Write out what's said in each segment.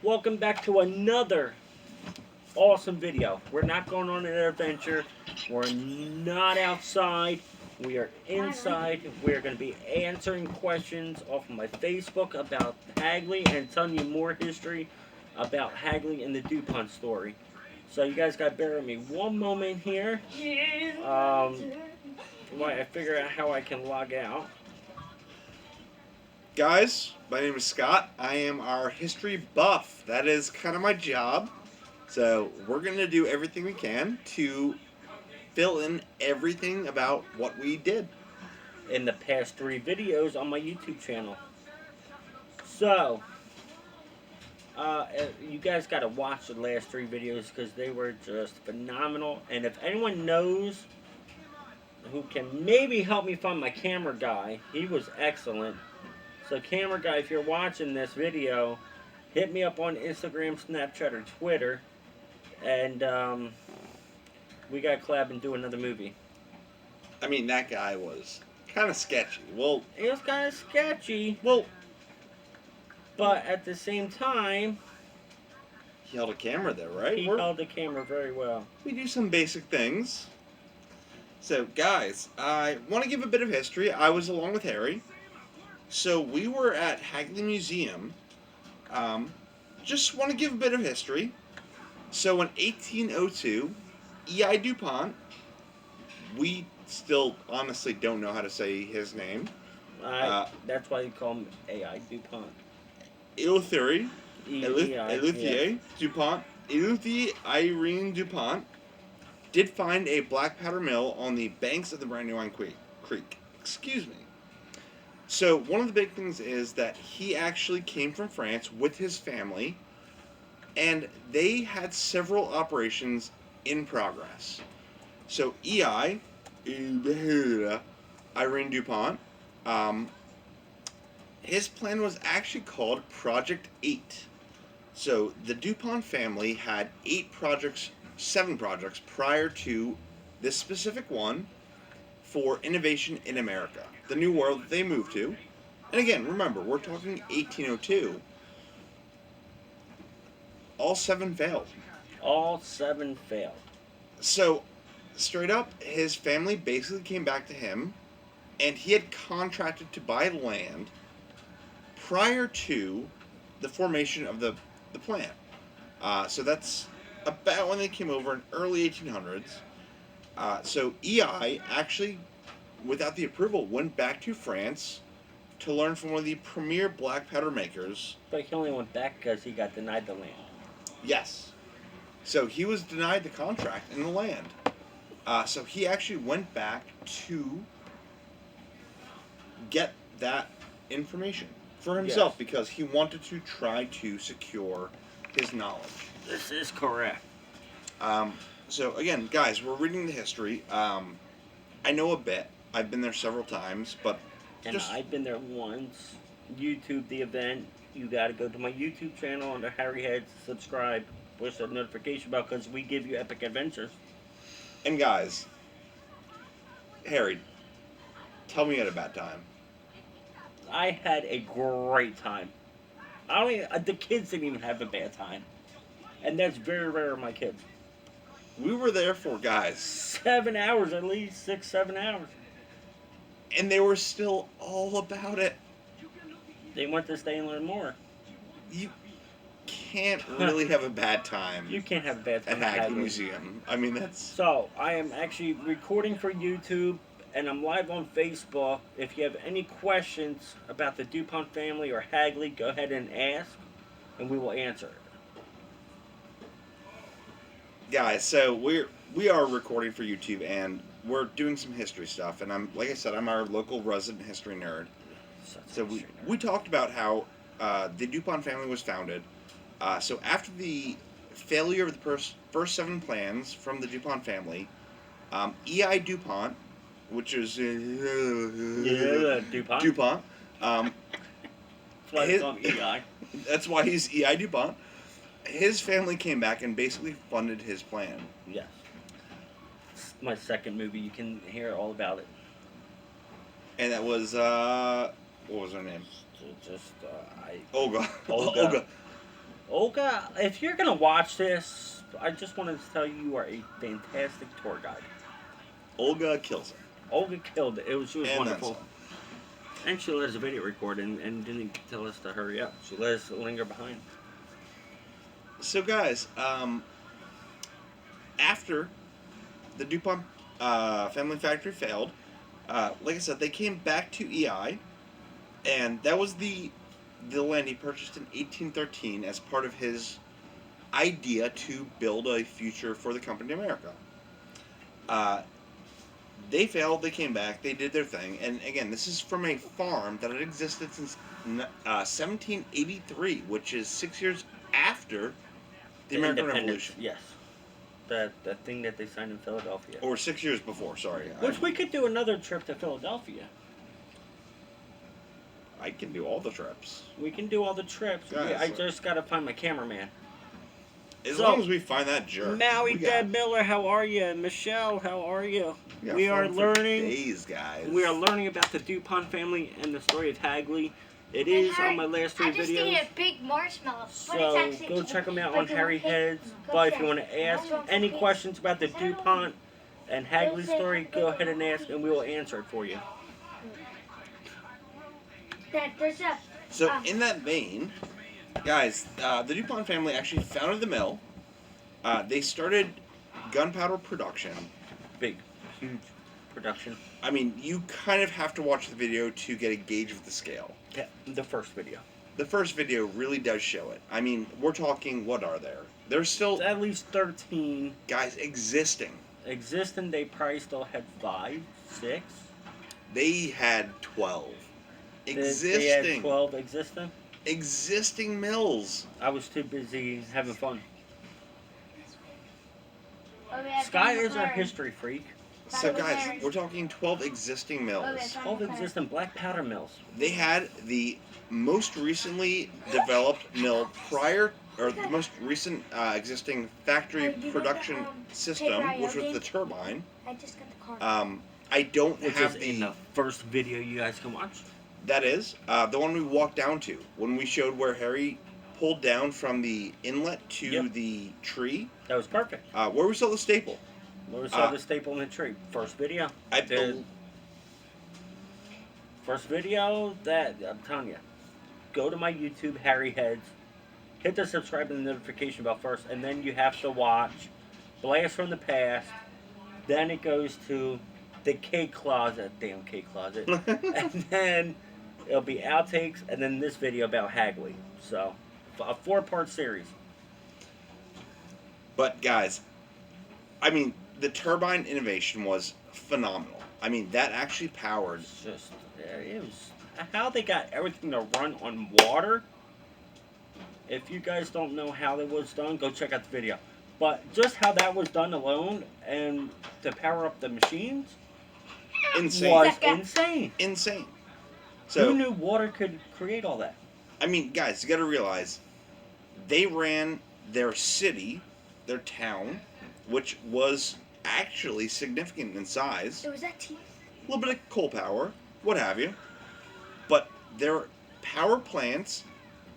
welcome back to another awesome video. We're not going on an adventure. We're not outside. We are inside. We're going to be answering questions off of my Facebook about Hagley and telling you more history about Hagley and the DuPont story. So you guys got to bear with me one moment here. While I figure out how I can log out. Guys, my name is Scott. I am our history buff. That is kind of my job. So we're going to do everything we can to fill in everything about what we did In the past 3 videos on my YouTube channel. So, you guys got to watch the last 3 videos because they were just phenomenal. And if anyone knows who can maybe help me find my camera guy, he was excellent. So, camera guy, if you're watching this video, hit me up on Instagram, Snapchat, or Twitter. And we got to collab and do another movie. I mean, that guy was kind of sketchy. Well, It was kind of sketchy, well, but at the same time, he held a camera there, right? he held the camera very well. We do some basic things. So, guys, I want to give a bit of history. I was along with Harry. So, we were at Hagley Museum. Just want to give a bit of history. So, in 1802, E.I. DuPont, we still honestly don't know how to say his name. That's why you call him A.I. DuPont. Eleuthère Yeah. DuPont, Eleuthère Irene DuPont, did find a black powder mill on the banks of the Brandywine Creek. Excuse me. So one of the big things is that he actually came from France with his family, and they had several operations in progress. So E.I. Irene DuPont, his plan was actually called Project 8. So the DuPont family had 7 projects prior to this specific one for innovation in America, the new world that they moved to. And again, remember, we're talking 1802. All 7 failed. All 7 failed. So, straight up, his family basically came back to him, and he had contracted to buy land prior to the formation of the plant. So that's about when they came over in early 1800s. So E.I. actually, without the approval, went back to France to learn from one of the premier black powder makers. But he only went back because he got denied the land. Yes. So he was denied the contract and the land. So he actually went back to get that information for himself, Yes. because he wanted to try to secure his knowledge. This is correct. So again, guys, we're reading the history. I know a bit. I've been there several times, but And I've been there once. YouTube the event. You got to go to my YouTube channel under Harry Heads, subscribe, push that notification bell because we give you epic adventures. And guys, Harry, tell me you had a bad time. I had a great time. I don't even, the kids didn't even have a bad time. And that's very rare of my kids. We were there for, guys, 7 hours at least, 6, 7 hours. and they were still all about it. They want to stay and learn more. You can't really have a bad time You can't have a bad time at Hagley Hagley. Museum. I mean, that's... So, I am actually recording for YouTube, and I'm live on Facebook. If you have any questions about the DuPont family or Hagley, go ahead and ask, and we will answer it. Guys, so we are recording for YouTube, and we're doing some history stuff, and I'm, like I said, I'm our local resident history nerd. So we talked about how the DuPont family was founded. So after the failure of the first 7 plans from the DuPont family, E.I. DuPont, which is DuPont. DuPont, That's why it's on EI. that's why he's E.I. DuPont. His family came back and basically funded his plan. Yes. It's my second movie. You can hear all about it. And that was what was her name? Just Olga. Olga. Olga, if you're gonna watch this, I just wanted to tell you you are a fantastic tour guide. Olga kills it. Olga killed it. She was And then wonderful. some. And she let us video record and didn't tell us to hurry up. She let us linger behind. So, guys, after the DuPont family factory failed, like I said, they came back to EI, and that was the land he purchased in 1813 as part of his idea to build a future for the company in America. They failed, they came back, they did their thing, and again, this is from a farm that had existed since 1783, which is 6 years after the American Independence, Revolution. yes. That thing that they signed in Philadelphia. Or 6 years before, sorry. Which we could do another trip to Philadelphia. I can do all the trips. We can do all the trips. Guys, I just gotta find my cameraman. As So, long as we find that jerk. Maui we got Dad Miller, how are you? Michelle, how are you? got We are fun for learning. days, guys. We are learning about the DuPont family and the story of Hagley. It is on my last 3 I just videos. ate a big marshmallow. But So it's actually go check them out like on a Harry cake. Heads. Go But if check. you want to ask That's any cake. questions about the DuPont and Hagley story, go ahead and ask, and we will answer it for you. Dad, there's a So, in that vein, guys, the DuPont family actually founded the mill. They started gunpowder production. Big, huge production. I mean, you kind of have to watch the video to get a gauge of the scale. Yeah, the first video. The first video really does show it. I mean, we're talking, what are there? There's still, At least 13 guys, existing. existing. They probably still had 5, 6. They had 12. They Existing. had 12 existing. Existing mills. I was too busy having fun. Oh, yeah, Sky it's is our McLaren. history freak. So, guys, we're talking 12 existing Oh, mills. that's 12 existing black powder mills. They had the most recently developed mill prior, or the most recent existing factory Hey, you got production the, system, paper which was IO the turbine. I just got the car. I don't Which have is in the first video you guys can watch. That is the one we walked down to when we showed where Harry pulled down from the inlet to Yep. the tree, That was perfect. where we saw the staple. Where we saw the staple in the tree. First video. I The bel- first video that I'm telling you. Go to my YouTube, Harry Heads. Hit the subscribe and the notification bell first, and then you have to watch Blast from the Past. Then it goes to the cake closet, damn cake closet, and then it'll be outtakes, and then this video about Hagley. So, a 4-part series. But guys, I mean, the turbine innovation was phenomenal. I mean, that actually powered. It's just, it was how they got everything to run on water. If you guys don't know how that was done, go check out the video. But just how that was done alone and to power up the machines Insane. was insane. Insane. Who So, knew water could create all that? I mean, guys, you got to realize they ran their city, their town, which was actually significant in size. So was that tea? A little bit of coal power, what have you. But their power plants,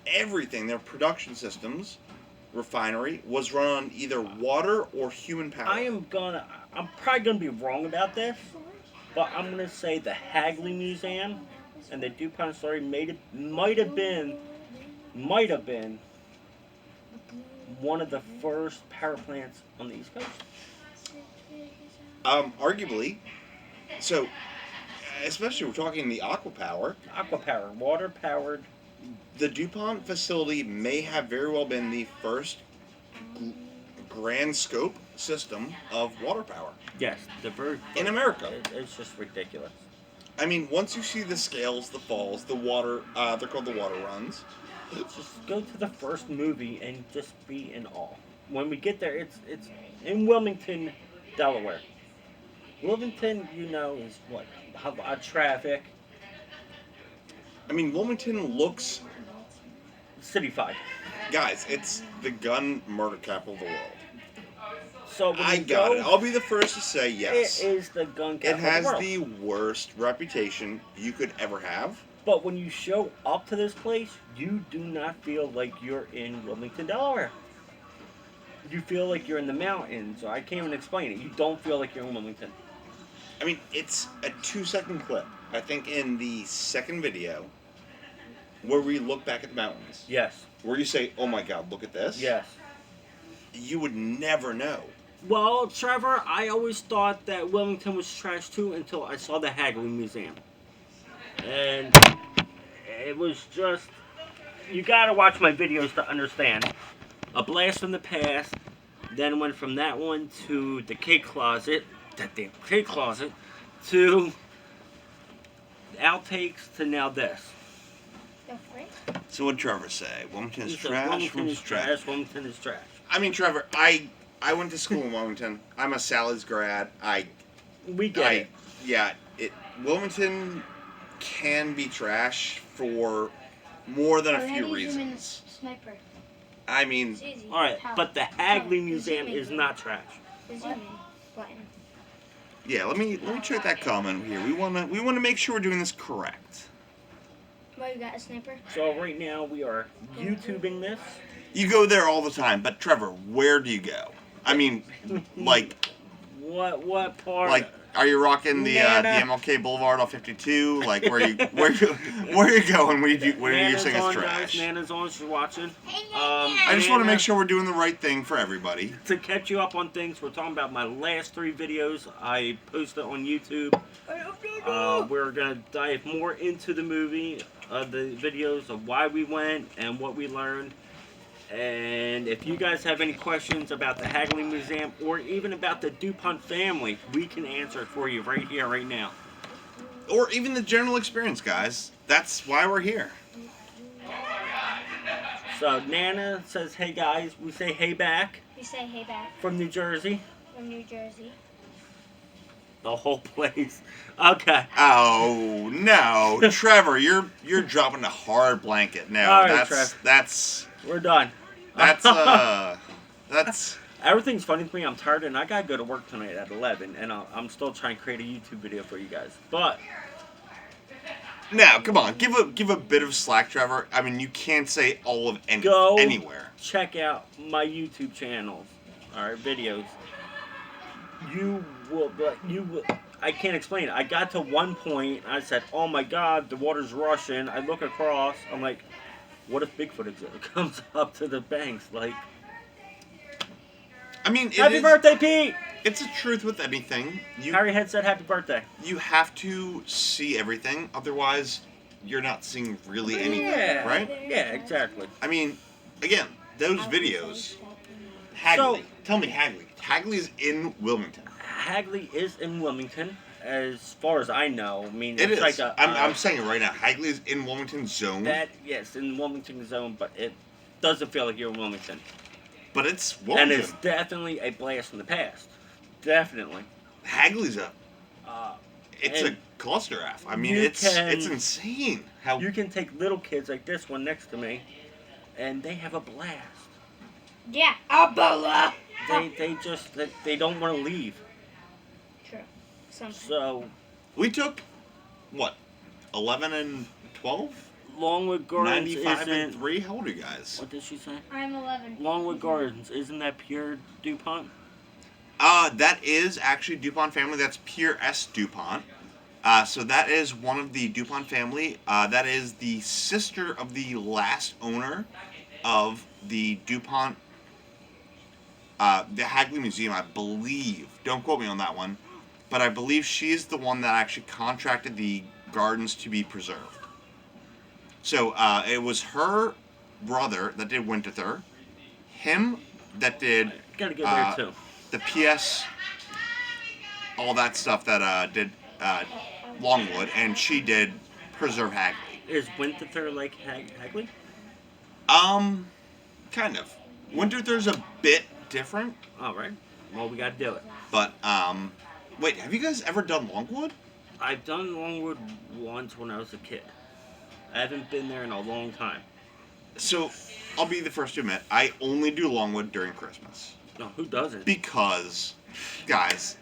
everything, their production systems, refinery, was run on either water or human power. I'm probably gonna be wrong about this, but I'm gonna say the Hagley Museum and the DuPont story might have been one of the first power plants on the East Coast. Arguably. So, especially we're talking the aqua power. Aqua power, water powered. The DuPont facility may have very well been the first grand scope system of water power Yes, the bird in America. It's just ridiculous. I mean, once you see the scales, the falls, the water, they're called the water runs. Just go to the first movie and just be in awe. When we get there, it's in Wilmington, Delaware. Wilmington, is what traffic, I mean, Wilmington looks, cityfied. guys, it's the gun murder capital of the world. So when I you got go, it. I'll be the first to say yes. It is the gun It capital has of the world. the worst reputation you could ever have. But when you show up to this place, you do not feel like you're in Wilmington, Delaware. You feel like you're in the mountains. So I can't even explain it. You don't feel like you're in Wilmington. I mean, it's a 2-second clip. I think in the second video, where we look back at the mountains, Yes. where you say, "Oh my God, look at this." Yes. You would never know. Well, Trevor, I always thought that Wilmington was trash too until I saw the Hagley Museum. And it was just, you gotta watch my videos to understand. A blast from the past, then went from that one to the cake closet, that damn cake closet, to outtakes to now this. Go for it. So what did Trevor say? Wilmington is He said, trash. Wilmington is trash. Wilmington is trash. I mean, Trevor, I went to school in Wilmington. I'm a Sally's grad. We get it. Yeah, Wilmington can be trash for more than a few reasons. Sniper. I mean, It's easy. All right, How? but the Hagley Oh, Museum zoom in. is not trash. The zoom in button. yeah. Let me check that comment here. We wanna make sure we're doing this correct. Why you got a sniper? So right now we are YouTubing this. You go there all the time, but Trevor, where do you go? I mean, like, What part? like, are you rocking the MLK Boulevard off 52? Like, where you going when you Nana's saying it's on, trash? guys. Nana's on. She's watching. I just want to Nana, make sure we're doing the right thing for everybody. to catch you up on things. We're talking about my last 3 videos I posted on YouTube. We're gonna dive more into the movie, the videos of why we went and what we learned. And if you guys have any questions about the Hagley Museum or even about the DuPont family, we can answer it for you right here, right now. Or even the general experience, guys. That's why we're here. So Nana says, "Hey guys," we say, "Hey back," We say hey back from New Jersey. from New Jersey. The whole place. Okay. Oh no, Trevor, you're dropping a hard blanket. No, All right, Trev. that's We're done. that's Everything's funny to me. I'm tired and I gotta go to work tonight at 11, and I'm still trying to create a YouTube video for you guys. But now, come on, give a bit of slack, Trevor. I mean, you can't say all of Go. anywhere. check out my YouTube channels, all right, videos. You will. I can't explain it. I got to one point. I said, "Oh my God, the water's rushing." I look across. I'm like, "What if Bigfoot comes up to the banks?" Like, I mean, happy birthday, Pete! It's a truth with anything. Harry had said happy birthday. You have to see everything, otherwise you're not seeing really anything, Yeah. right? Yeah, exactly. I mean, again, those videos. Hagley. Tell me, Hagley. Hagley is in Wilmington. Hagley is in Wilmington, as far as I know. I mean, It it's is. like I'm saying it right now. Hagley is in Wilmington zone. yes, in Wilmington zone, but it doesn't feel like you're in Wilmington. But it's And Wilmington. it's definitely a blast from the past. Definitely. Hagley's it's a and cluster F. I mean, you it's can- insane how You can take little kids like this one next to me, and they have a blast. Yeah, Ebola. They don't want to leave. True. Something. So we took what 11 and 12, Longwood Gardens 95 and isn't. 3. How old are you guys? What did she say? I'm 11. Longwood Gardens, isn't that pure DuPont? That is actually DuPont family. That's Pierre S. DuPont. So that is one of the DuPont family. That is the sister of the last owner of the DuPont, the Hagley Museum, I believe. Don't quote me on that one. But I believe she is the one that actually contracted the gardens to be preserved. So it was her brother that did Winterthur, him that did Gotta go there too. the PS, all that stuff that did Longwood, and she did Preserve Hagley. Is Winterthur like Hagley? Kind of. Winterthur's a bit different, All right. Well, we gotta do it. but wait, have you guys ever done Longwood? I've done Longwood once when I was a kid. I haven't been there in a long time. So I'll be the first to admit, I only do Longwood during Christmas No, who doesn't? because, guys,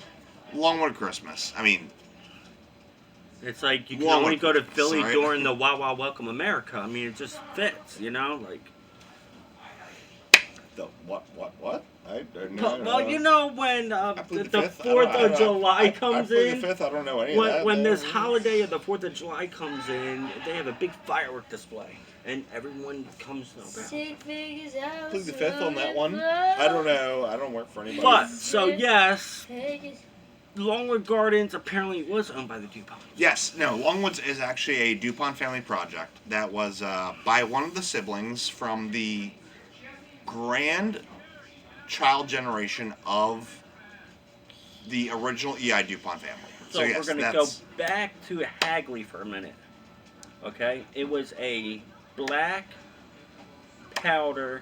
Longwood Christmas. I mean, It's like you can Longwood. only go to Philly Sorry. during the Wow Wow Welcome America. I mean, it just fits, you know? Like, The what? I don't know. well, you know when I the plead the fifth. 4th of July comes I plead in? the fifth. I don't know any of that. When this No. holiday of the 4th of July comes in, they have a big firework display. And everyone comes around. Six figures out. Plead the fifth on that one. I don't know. I don't work for anybody. But, so yes, Longwood Gardens apparently was owned by the DuPont. Yes, no, Longwoods is actually a DuPont family project that was by one of the siblings from the grandchild generation of the original EI DuPont family. So yes, we're going to go back to Hagley for a minute. Okay? It was a black powder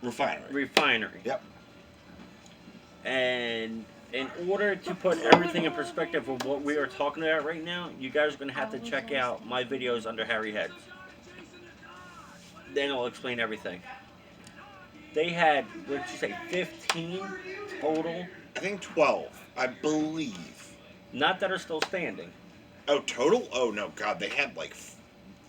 refinery. Yep. And in order to put everything in perspective of what we are talking about right now, you guys are going to have to check out my videos under Harry Heads. Then I'll explain everything. They had, what did you say, 15 total? I think 12, I believe. Not that are still standing. Oh, total? Oh, no, God, they had like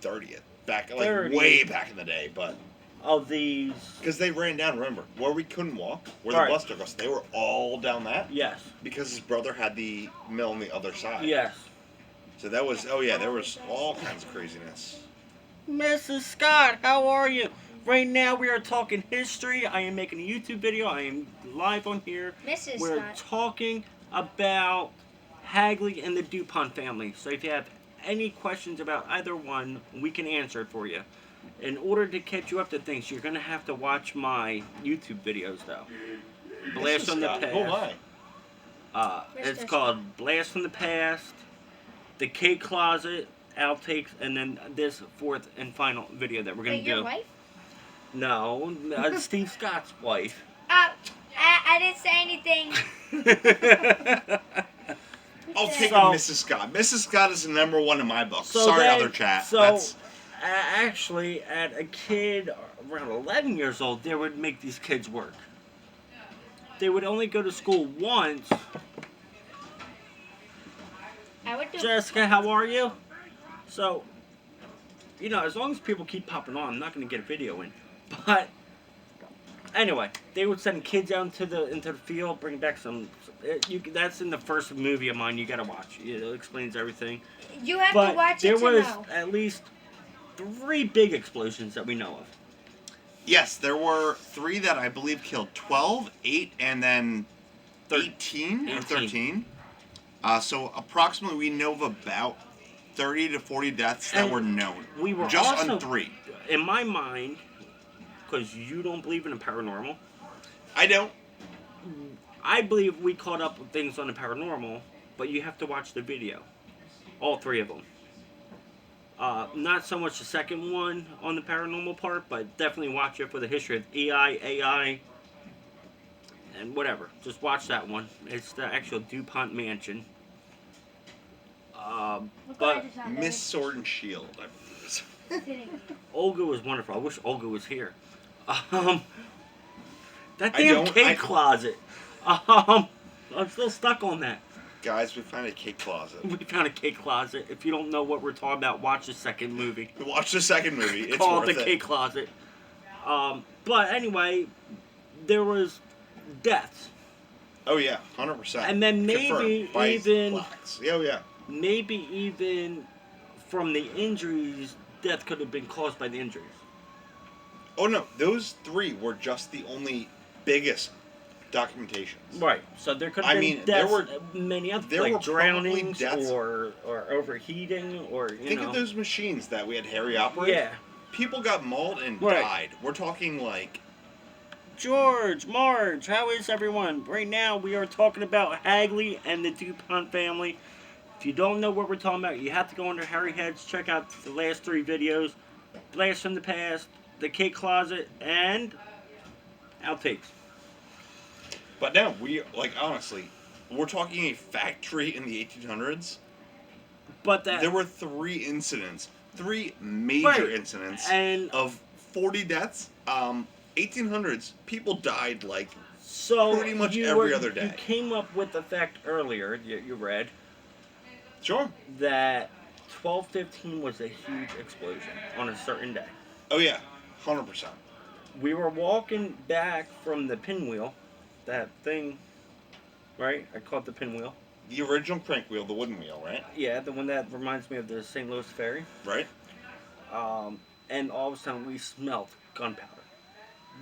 30 back, like 30. way back in the day, but... Of these... Because they ran down, remember, where we couldn't walk, where Right. the bus took us, they were all down that. Yes. Because his brother had the mill on the other side. Yes. So that was, oh yeah, there was all kinds of craziness. Mrs. Scott, how are you? Right now we are talking history. I am making a YouTube video. I am live on here. Mrs. We're Scott. talking about Hagley and the DuPont family. So if you have any questions about either one, we can answer it for you. In order to catch you up to things, you're going to have to watch my YouTube videos, though. Blast from the Past. Oh my. It's called Blast from the Past, The Cake Closet, Outtakes, and then this fourth and final video that we're going Wait, to your do. wife? No, that's Steve Scott's wife. I didn't say anything. I'll take So- a Mrs. Scott. Mrs. Scott is the number one in my book. Sorry, then- other chat. So, That's, actually, at a kid around 11 years old, they would make these kids work. They would only go to school once. I would do. Jessica, how are you? So, you know, as long as people keep popping on, I'm not going to get a video in. But anyway, they would send kids out into the field, bring back some. That's in the first movie of mine. You got to watch. It explains everything. You have But to watch there it to was know. at least 3 big explosions that we know of. yes, there were 3 that I believe killed 12, 8, and then 18 or 13. So approximately we know of about 30 to 40 deaths that And were known. We were just also, on 3. in my mind, because you don't believe in the paranormal, I don't. I believe we caught up with things on the paranormal, but you have to watch the video. All 3 of them. Not so much the second one on the paranormal part, but definitely watch it for the history of EI, AI, and whatever. Just watch that one. It's the actual DuPont mansion. But Miss Sword and Shield, I believe it is. Olga was wonderful. I wish Olga was here. That I damn don't- cake closet. I'm still stuck on that. Guys, we found a cake closet. We found a cake closet. If you don't know what we're talking about, watch the second movie. Watch the second movie. It's Called worth The it. Cake Closet. But anyway, there was deaths. Oh yeah, 100%. And then maybe Confirmed by even- plaques. Oh yeah. Maybe even from the injuries, death could have been caused by the injuries. Oh no, those 3 were just the only biggest documentations. Right. So there could have I been mean, there deaths, were- many other there were like probably drownings deaths- or overheating or you Think know. of those machines that we had Harry operate. Yeah. People got mauled and Right. died. We're talking like George, Marge, how is everyone? Right now we are talking about Hagley and the DuPont family. If you don't know what we're talking about, you have to go under Harry Heads, check out the last 3 videos. Blast from the Past, The Cake Closet, and Outtakes. But no, we like honestly, we're talking a factory in the 1800s. But that There were 3 incidents, 3 major Right. incidents and of 40 deaths. 1800s, people died like so pretty much you every other day. You came up with the fact earlier you read Sure. that 12:15 was a huge explosion on a certain day. Oh yeah, 100%. We were walking back from the pinwheel, that thing, right? I call it the pinwheel. The original crank wheel, the wooden wheel, right? Yeah, the one that reminds me of the St. Louis Ferry. Right. Um, and all of a sudden we smelled gunpowder.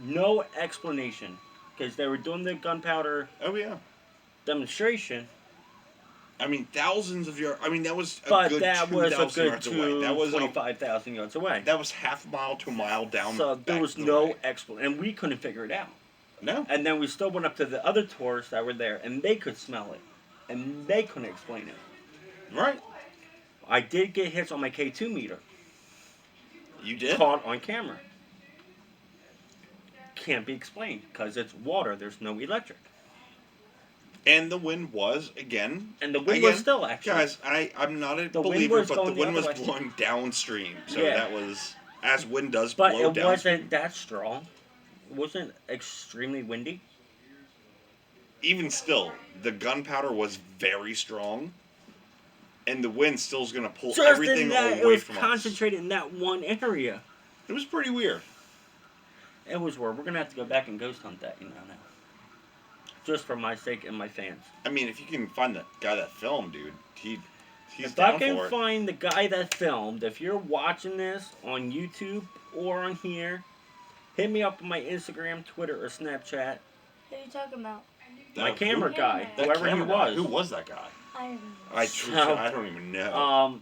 No explanation, because they were doing the gunpowder Oh yeah. demonstration, I mean, thousands of yards. I mean, that was a but good that was a 2,000 good yards away. That was 25,000 yards away. that was half a mile to a mile down. So there back was the no way. explanation, and we couldn't figure it out. No. And then we still went up to the other tourists that were there, and they could smell it, and they couldn't explain it. Right. I did get hits on my K2 meter, You did. caught on camera. Can't be explained because it's water. There's no electric, And the wind was again. and the wind Again, was still actually. Guys, I'm not a The wind believer, was but the going the wind was other way. blowing downstream, so Yeah. that was as wind does But blow it downstream. wasn't that strong. It wasn't extremely windy. Even still, the gunpowder was very strong, and the wind still is going to pull Just everything in that, it away was from us. concentrated in that one area. It was pretty weird. It was weird. We're gonna have to go back and ghost hunt that, now. Just for my sake and my fans. I mean, if you can find the guy that filmed, dude, he's If down I can for it. find the guy that filmed, if you're watching this on YouTube or on here, hit me up on my Instagram, Twitter, or Snapchat. Who are you talking about? My That- camera who- guy, That whoever he camera guy, was. Who was that guy? I don't know. I don't even know.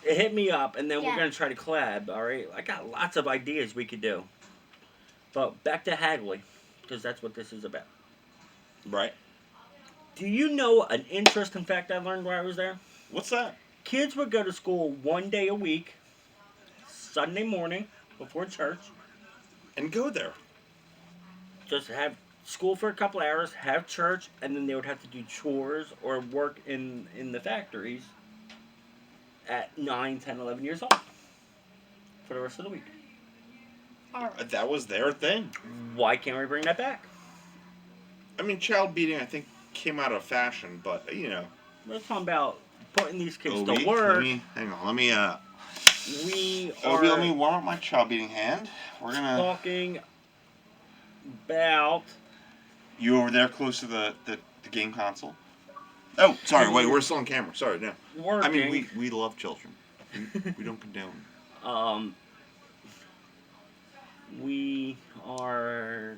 Hit me up, and then we're Yeah. gonna try to collab. All right, I got lots of ideas we could do. But back to Hagley, because that's what this is about. Right. Do you know an interesting fact I learned while I was there? What's that? Kids would go to school one day a week, Sunday morning before church. And go there. Just have school for a couple hours, have church, and then they would have to do chores or work in the factories at 9, 10, 11 years old for the rest of the week. Alright. That was their thing. Why can't we bring that back? I mean, child beating, I think, came out of fashion, but, you know. We're talking about putting these kids Obi, to work. hang on, let me We let me are warm up my child beating hand. We're gonna. talking about You over there close to the game console? Oh, sorry, wait, we're still on camera. Sorry, no. working. I mean, we love children. We don't condone. We are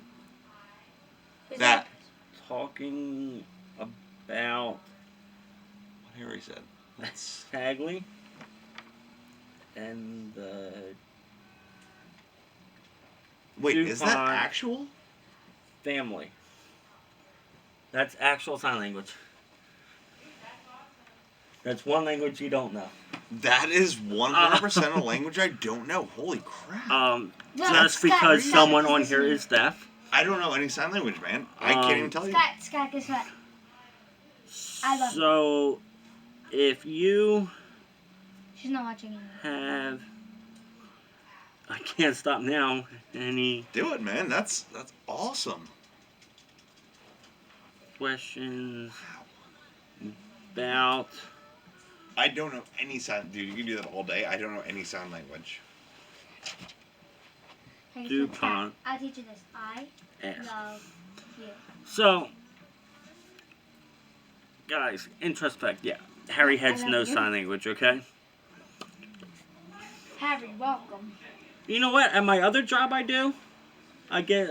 Who's That. talking about What Harry said. That's. Hagley and the Wait, is that DuPont. actual? family. That's actual sign language. That's one language you don't know. That is 100% a language I don't know. Holy crap. Well, Just Scott, because Scott, someone this on is here me. is deaf. I don't know any sign language, man. I can't even tell you. Scott, guess what? I love So, if you She's not watching anymore. have, I can't stop now. Any Do it, man. That's awesome. questions about? I don't know any sign. Dude, you can do that all day. I don't know any sign language. Hey, DuPont. I'll teach you this. I Ask. love you. So, guys, introspect. Yeah, Harry has I no love you. sign language. Okay. Harry, welcome. You know what? At my other job, I do. I get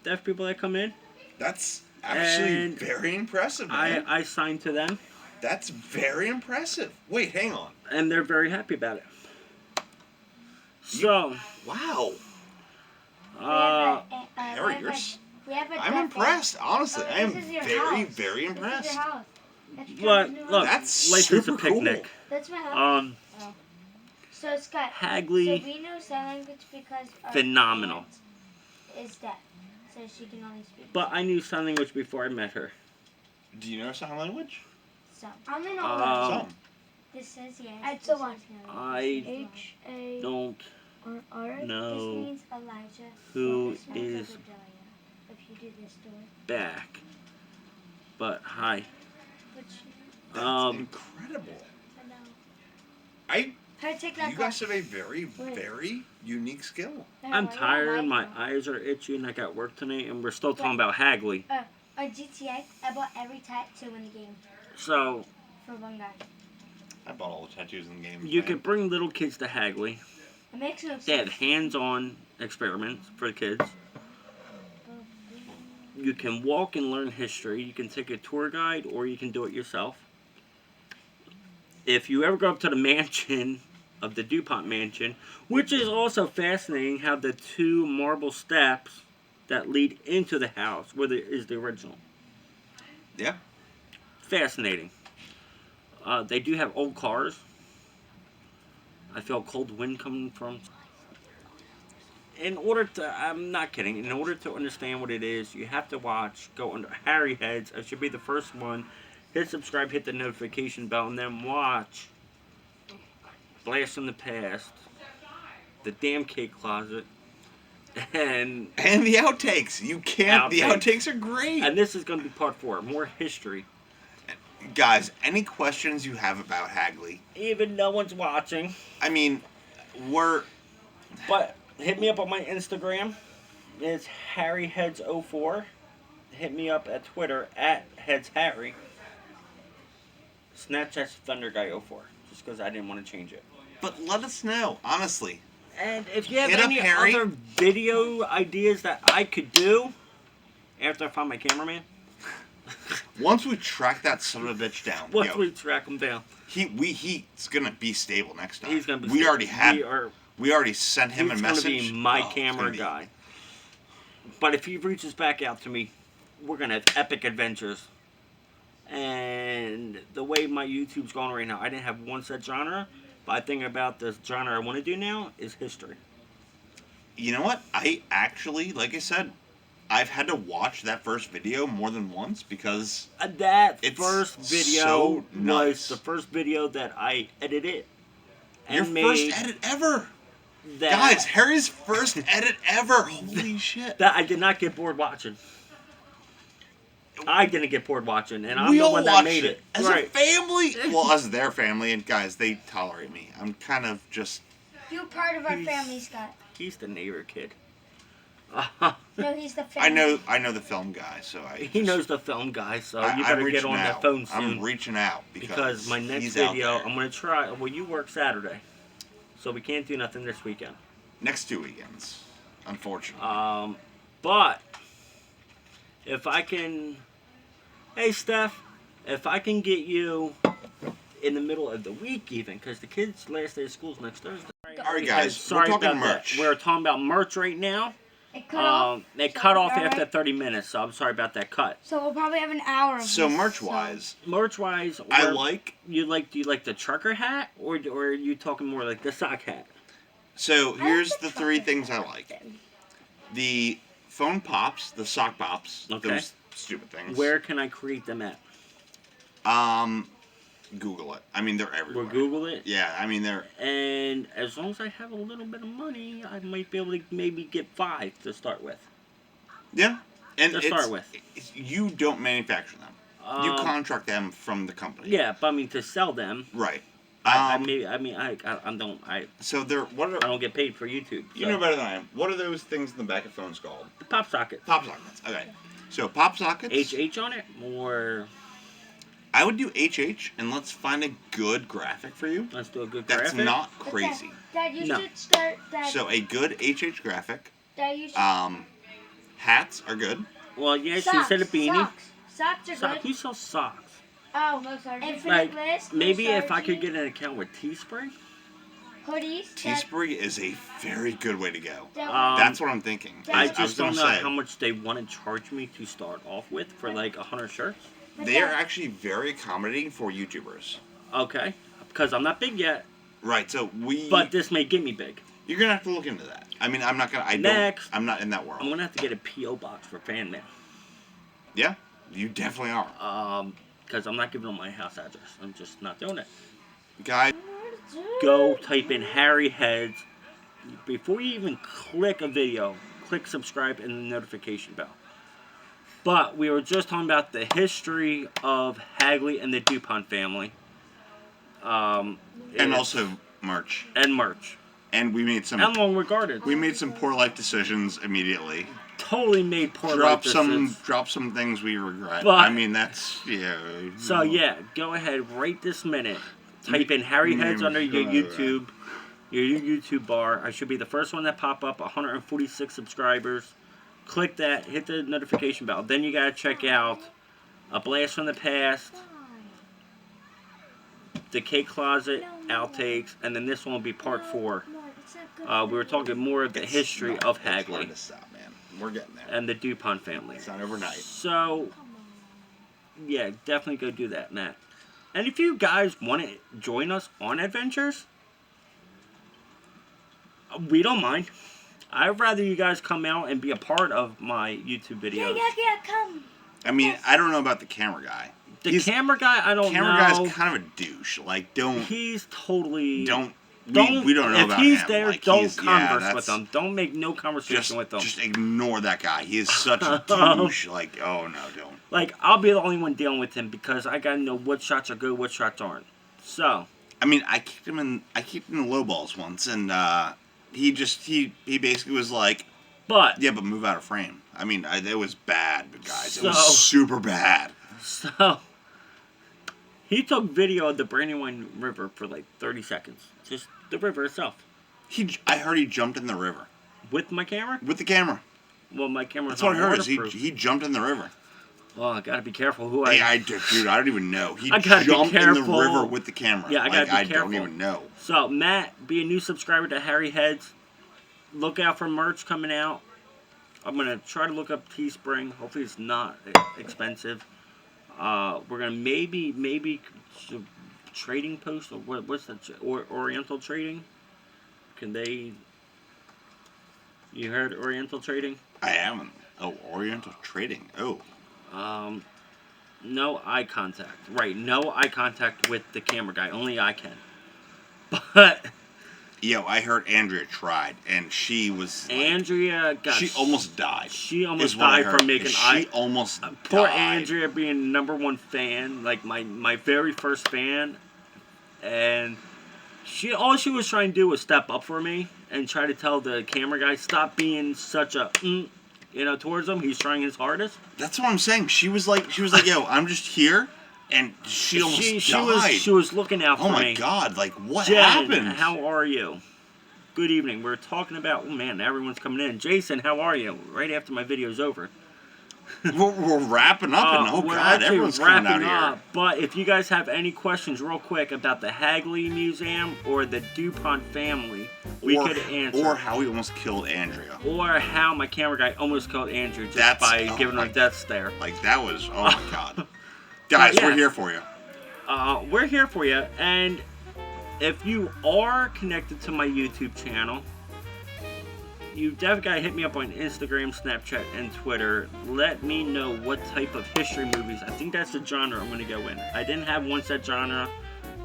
deaf people that come in. That's actually And very impressive, man. I sign to them, That's very impressive. Wait, hang on. and they're very happy about it. So, Wow. Harry, you're. I'm impressed. Honestly, I am very, very impressed. look, That's life is a super picnic. That's my house. Um, So Scott, Hagley, so we know sign language because our phenomenal. aunt is deaf, so she can only speak. But I knew sign language before I met her. Do you know sign language? Some. I'm in Um, Some. This says yes. It's this the one. says no, I this says H-A-R-R. don't no. know This means Elijah. who This means is Obadiah. If you do this door, back. But hi. which That's Um, incredible. How to take that You guys glass. have a very, very unique skill. I'm tired. My eyes are itchy, and I got work tonight, and we're still talking about Hagley. On GTA, I bought every tattoo in the game So for one guy. I bought all the tattoos in the game. you can bring little kids to Hagley. It makes no They have sense. hands-on experiments for the kids. You can walk and learn history. You can take a tour guide, or you can do it yourself. If you ever go up to the mansion of the DuPont mansion, which is also fascinating, how the two marble steps that lead into the house, where there is the original. Yeah. Fascinating. They do have old cars. I feel a cold wind coming from. I'm not kidding. In order to understand what it is, you have to go under Harry Heads. It should be the first one. Hit subscribe, hit the notification bell, and then watch Blast from the Past, The Damn Cake Closet, and the outtakes. You can't. The outtakes are great. And this is going to be part 4, more history. Guys, any questions you have about Hagley? Even no one's watching. I mean, But hit me up on my Instagram. It's HarryHeads04. Hit me up at Twitter at HeadsHarry. Snapchat's ThunderGuy04. Just because I didn't want to change it. But let us know, honestly. And if you have Hit up any Harry. other video ideas that I could do after I find my cameraman. Once we track that son of a bitch down. Once we track him down. He's gonna be stable next time. He's gonna be we stable. Already we already sent him a message. He's gonna be my camera guy. But if he reaches back out to me, we're gonna have epic adventures. And the way my YouTube's going right now, I didn't have one set genre, but I think about the genre I want to do now is history. You know what? I actually, like I said, I've had to watch that first video more than once because that first video so nice. was the first video that I edited and your made. First edit ever. Guys, Harry's first edit ever. Holy shit. That I did not get bored watching. I didn't get bored watching, and I'm we the all one that watched made it. it. As a family. Well, as their family, and guys, they tolerate me. I'm kind of just... You're part of our family, Scott. He's the neighbor kid. No, he's the family. I know the film guy, so He knows the film guy, so you better get on the phone soon. I'm reaching out because my next video, I'm going to try... Well, you work Saturday, so we can't do nothing this weekend. Next 2 weekends, unfortunately. But if I can... Hey, Steph, if I can get you in the middle of the week even, because the kids' last day of school is next Thursday. All right, guys, sorry we're talking about merch. That. We're talking about merch right now. It cut off. They cut off after 30 minutes, so I'm sorry about that cut. So we'll probably have an hour of So this, merch-wise... Merch-wise... Do you like the trucker hat, or are you talking more like the sock hat? So here's the 3 things I like. The phone pops, the sock pops, those stupid things. Where can I create them at? Google it. I mean, they're everywhere. We'll Google it? Yeah, I mean, they're... And as long as I have a little bit of money, I might be able to maybe get 5 to start with. Yeah. And to start with. You don't manufacture them. You contract them from the company. Yeah, but I mean, to sell them... Right. I don't get paid for YouTube. You know better than I am. What are those things in the back of phones called? Pop sockets. Pop sockets. Okay. So pop sockets. HH on it, or I would do HH, and let's find a good graphic for you. Let's do a good graphic. That's not But crazy. Dad, you should start. Dad, so a good HH graphic. Dad, you should. Hats are good. Well, yeah, she said a beanie. Socks are good. Who sells socks? Oh, no, sorry. Infinite like, list. Maybe if I could get an account with Teespring. Hoodies. Teespring is a very good way to go. That's what I'm thinking. I just don't know how much they want to charge me to start off with for like 100 shirts. They are actually very accommodating for YouTubers. Okay, because I'm not big yet. Right, so But this may get me big. You're gonna have to look into that. I mean, I'm not gonna. I'm not in that world. I'm gonna have to get a PO box for fan mail. Yeah, you definitely are. Because I'm not giving them my house address. I'm just not doing it. Guys, go type in Harry Heads. Before you even click a video, click subscribe and the notification bell. But we were just talking about the history of Hagley and the DuPont family. And it's- also merch. and merch. And we made some And long regarded. we made some poor life decisions immediately. Totally made poor Drop life some decisions. drop some things we regret. But- I mean that's So yeah, go ahead right this minute. Type in Harry Heads under your YouTube. Your YouTube bar. I should be the first one that pop up. 146 subscribers. Click that. Hit the notification bell. Then you gotta check out A Blast from the Past, The Cake Closet, Outtakes, and then this one will be part 4. We were talking more of the history of It's Hagley hard to stop, man. We're getting there. and the DuPont family. It's not overnight. So, yeah, definitely go do that, Matt. And if you guys want to join us on adventures, we don't mind. I'd rather you guys come out and be a part of my YouTube videos. Yeah, come. I mean, I don't know about the camera guy. The camera guy, I don't Camera know. guy's kind of a douche. Like, He's totally... we don't know about him. If he's there, Like, don't yeah, converse with that's- him. Don't make no conversation Just, with him. just ignore that guy. He is such a douche. Like, oh no, don't. Like, I'll be the only one dealing with him because I gotta know what shots are good, what shots aren't. So, I mean, I kicked him in the low balls once, and he basically was like, but yeah, but move out of frame. I mean, it was bad, guys. It So- was super bad. So, he took video of the Brandywine River for like 30 seconds. Just the river itself. I heard he jumped in the river With my camera? with the camera. Well, my camera's That's what I not heard. Is waterproof. he jumped in the river. Well, I gotta be careful who Dude, I don't even know. He I gotta be jumped in the careful. river with the camera. Yeah, I gotta be I careful. don't even know. So, Matt, be a new subscriber to Harry Heads. Look out for merch coming out. I'm gonna try to look up Teespring. Hopefully, it's not expensive. We're gonna maybe trading post or what's that? Or Oriental Trading? Can they? You heard Oriental Trading? I haven't. Oh, Oriental Trading. Oh. No eye contact. Right, no eye contact with the camera guy. Only I can. But Yo, I heard Andrea tried, and she was. Like, Andrea got. she almost died. She is almost what I died heard. from making She almost Poor died. Andrea being #1 fan, like my very first fan, and all she was trying to do was step up for me and try to tell the camera guy stop being such a towards him. He's trying his hardest. That's what I'm saying. She was like, yo, I'm just here, and she almost died. She was looking out for oh my me. God! Like what Jen, happened? how are you? Good evening. We're talking about. Oh man, everyone's coming in. Jason, how are you? Right after my video's over. we're wrapping up, and oh we're God, actually everyone's coming out wrapping here. up. But if you guys have any questions, real quick, about the Hagley Museum or the DuPont family, we could answer. Or how he almost killed Andrea. Or how my camera guy almost killed Andrew just That's- by oh giving her my- a death stare. Like that was, oh my God. Guys, yeah. we're here for you. We're here for you, and if you are connected to my YouTube channel, you definitely gotta hit me up on Instagram, Snapchat, and Twitter. Let me know what type of history movies. I think that's the genre I'm gonna go in. I didn't have one set genre,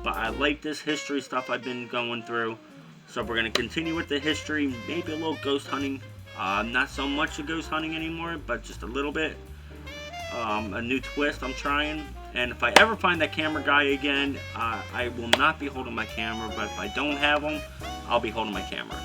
but I like this history stuff I've been going through. So we're gonna continue with the history, maybe a little ghost hunting. Not so much of ghost hunting anymore, but just a little bit. A new twist I'm trying. And if I ever find that camera guy again, I will not be holding my camera. But if I don't have him, I'll be holding my camera.